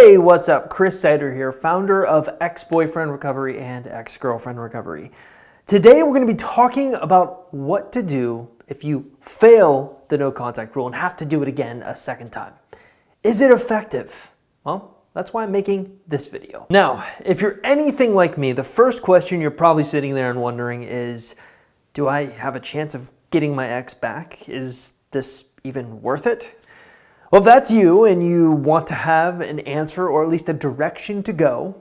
Hey, what's up? Chris Sider here, founder of Ex-Boyfriend Recovery and Ex-Girlfriend Recovery. Today we're going to be talking about what to do if you fail the no contact rule and have to do it again a second time. Is it effective? Well, that's why I'm making this video. Now, if you're anything like me, the first question you're probably sitting there and wondering is, do I have a chance of getting my ex back? Is this even worth it? Well, if that's you and you want to have an answer or at least a direction to go,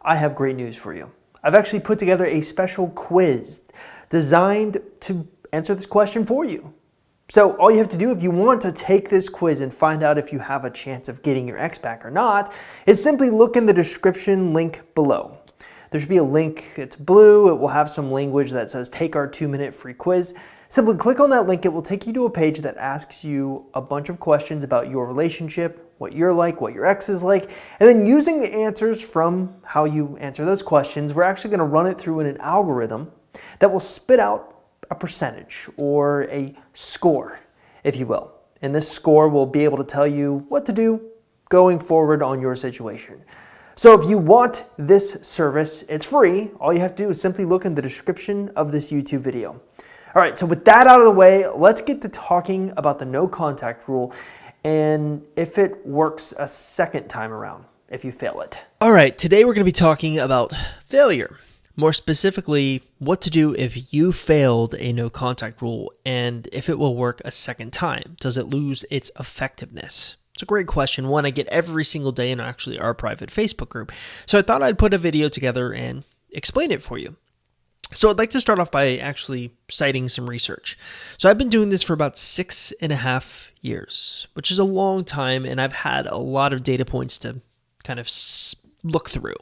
I have great news for you. I've actually put together a special quiz designed to answer this question for you. So all you have to do if you want to take this quiz and find out if you have a chance of getting your ex back or not is simply look in the description link below. There should be a link, it's blue, it will have some language that says take our 2-minute free quiz. Simply click on that link, it will take you to a page that asks you a bunch of questions about your relationship, what you're like, what your ex is like, and then using the answers from how you answer those questions, we're actually going to run it through in an algorithm that will spit out a percentage or a score, if you will. And this score will be able to tell you what to do going forward on your situation. So if you want this service, it's free. All you have to do is simply look in the description of this YouTube video. All right, so with that out of the way, let's get to talking about the no contact rule and if it works a second time around, if you fail it. All right, today we're going to be talking about failure. More specifically, what to do if you failed a no contact rule and if it will work a second time. Does it lose its effectiveness? It's a great question, one I get every single day in actually our private Facebook group. So I thought I'd put a video together and explain it for you. So I'd like to start off by actually citing some research. So I've been doing this for about 6.5 years, which is a long time, and I've had a lot of data points to kind of look through.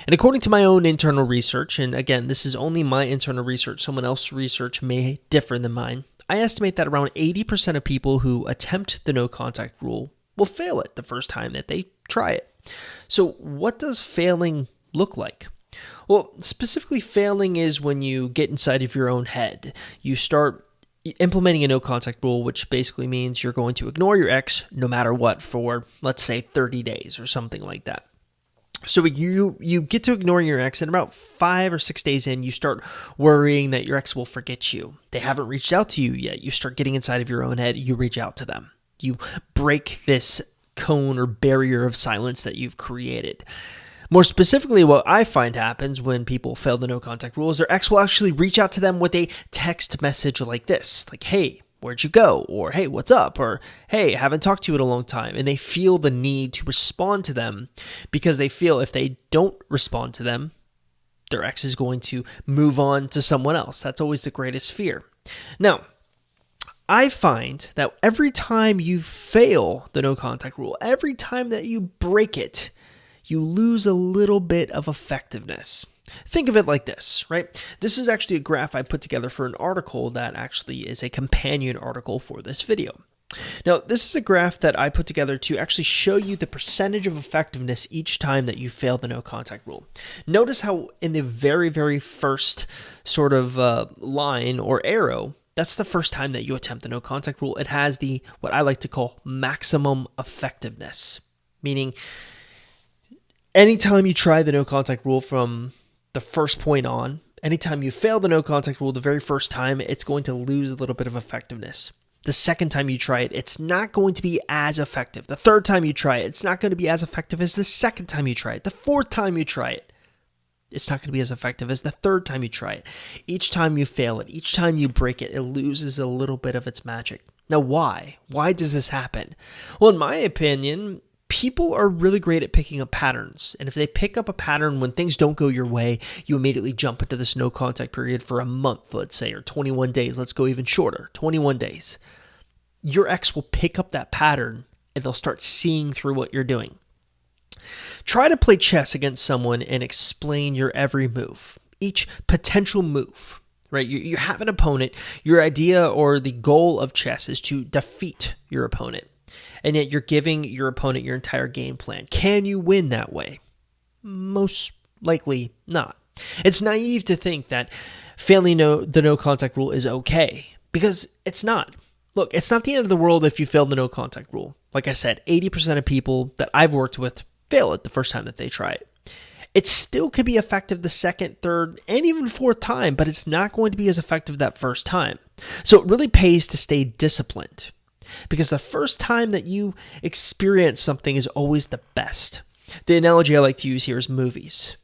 And according to my own internal research, and again, this is only my internal research, someone else's research may differ than mine, I estimate that around 80% of people who attempt the no contact rule will fail it the first time that they try it. So what does failing look like? Well, specifically failing is when you get inside of your own head. You start implementing a no contact rule, which basically means you're going to ignore your ex no matter what for, let's say, 30 days or something like that. So you get to ignore your ex, and about 5 or 6 days in, you start worrying that your ex will forget you. They haven't reached out to you yet. You start getting inside of your own head. You reach out to them. You break this cone or barrier of silence that you've created. More specifically, what I find happens when people fail the no contact rule is their ex will actually reach out to them with a text message like this, like, hey, where'd you go? Or, hey, what's up? Or, hey, I haven't talked to you in a long time. And they feel the need to respond to them because they feel if they don't respond to them, their ex is going to move on to someone else. That's always the greatest fear. Now, I find that every time you fail the no contact rule, every time that you break it, you lose a little bit of effectiveness. Think of it like this, right? This is actually a graph I put together for an article that actually is a companion article for this video. Now, this is a graph that I put together to actually show you the percentage of effectiveness each time that you fail the no contact rule. Notice how in the very, very first sort of line or arrow, that's the first time that you attempt the no contact rule. It has the, what I like to call maximum effectiveness, meaning anytime you try the no contact rule from the first point on, anytime you fail the no contact rule the very first time, it's going to lose a little bit of effectiveness. The second time you try it, it's not going to be as effective. The third time you try it, it's not going to be as effective as the second time you try it. The fourth time you try it, it's not going to be as effective as the third time you try it. Each time you fail it, each time you break it, it loses a little bit of its magic. Now, why? Why does this happen? Well, in my opinion, people are really great at picking up patterns. And if they pick up a pattern when things don't go your way, you immediately jump into this no contact period for a month, let's say, or 21 days. Let's go even shorter, 21 days. Your ex will pick up that pattern and they'll start seeing through what you're doing. Try to play chess against someone and explain your every move, each potential move, right? You have an opponent. Your idea or the goal of chess is to defeat your opponent. And yet you're giving your opponent your entire game plan. Can you win that way? Most likely not. It's naive to think that failing the no contact rule is okay, because it's not. Look, it's not the end of the world if you fail the no contact rule. Like I said, 80% of people that I've worked with fail it the first time that they try it. It still could be effective the second, third, and even fourth time, but it's not going to be as effective that first time. So it really pays to stay disciplined, because the first time that you experience something is always the best. The analogy I like to use here is movies,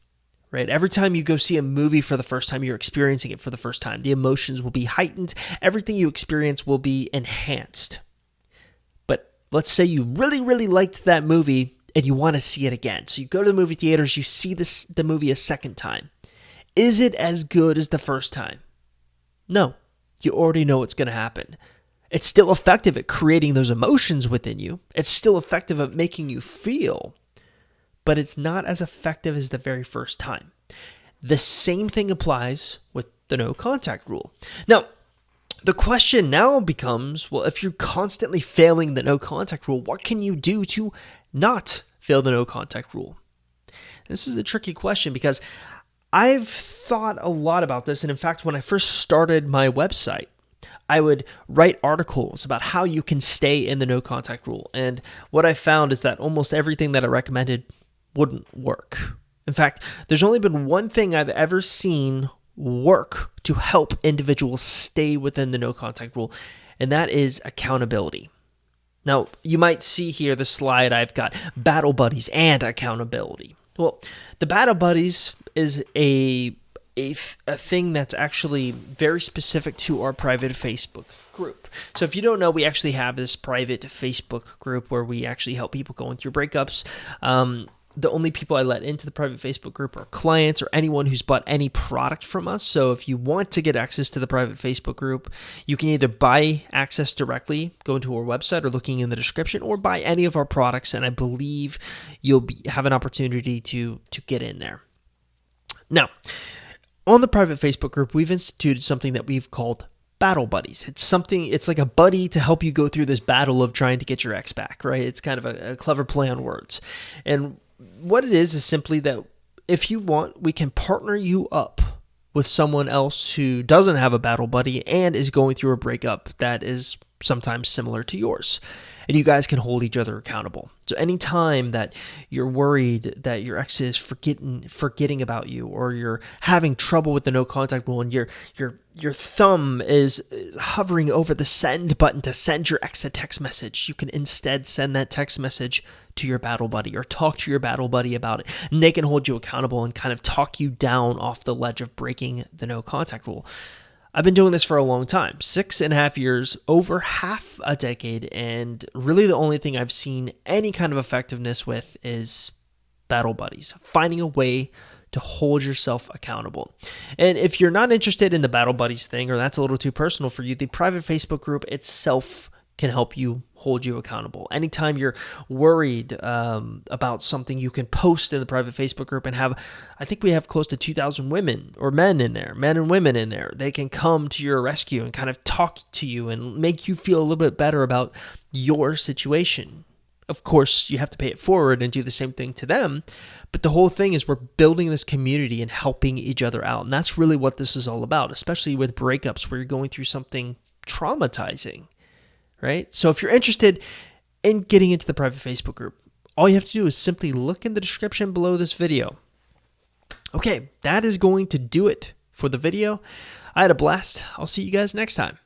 right? Every time you go see a movie for the first time, you're experiencing it for the first time. The emotions will be heightened. Everything you experience will be enhanced. But let's say you really, really liked that movie and you want to see it again. So you go to the movie theaters, you see the movie a second time. Is it as good as the first time? No, you already know what's going to happen. It's still effective at creating those emotions within you. It's still effective at making you feel, but it's not as effective as the very first time. The same thing applies with the no contact rule. Now, the question now becomes, well, if you're constantly failing the no contact rule, what can you do to not fail the no contact rule? This is a tricky question because I've thought a lot about this. And in fact, when I first started my website, I would write articles about how you can stay in the no contact rule. And what I found is that almost everything that I recommended wouldn't work. In fact, there's only been one thing I've ever seen work to help individuals stay within the no contact rule, and that is accountability. Now, you might see here the slide, I've got battle buddies and accountability. Well, the battle buddies is a thing that's actually very specific to our private Facebook group. So if you don't know, we actually have this private Facebook group where we actually help people going through breakups. The only people I let into the private Facebook group are clients or anyone who's bought any product from us. So if you want to get access to the private Facebook group, you can either buy access directly, go into our website or looking in the description, or buy any of our products. And I believe you'll have an opportunity to get in there. Now, on the private Facebook group, we've instituted something that we've called battle buddies. It's like a buddy to help you go through this battle of trying to get your ex back, right? It's kind of a clever play on words. And what it is simply that if you want, we can partner you up with someone else who doesn't have a battle buddy and is going through a breakup that is sometimes similar to yours. And you guys can hold each other accountable. So anytime that you're worried that your ex is forgetting about you, or you're having trouble with the no contact rule, and your thumb is hovering over the send button to send your ex a text message, you can instead send that text message to your battle buddy or talk to your battle buddy about it. And they can hold you accountable and kind of talk you down off the ledge of breaking the no contact rule. I've been doing this for a long time, 6.5 years, over half a decade, and really the only thing I've seen any kind of effectiveness with is battle buddies, finding a way to hold yourself accountable. And if you're not interested in the battle buddies thing, or that's a little too personal for you, the private Facebook group itself can help you hold you accountable. Anytime you're worried about something, you can post in the private Facebook group and I think we have close to 2,000 women or men in there, men and women in there. They can come to your rescue and kind of talk to you and make you feel a little bit better about your situation. Of course, you have to pay it forward and do the same thing to them. But the whole thing is we're building this community and helping each other out. And that's really what this is all about, especially with breakups where you're going through something traumatizing. Right? So if you're interested in getting into the private Facebook group, all you have to do is simply look in the description below this video. Okay, that is going to do it for the video. I had a blast. I'll see you guys next time.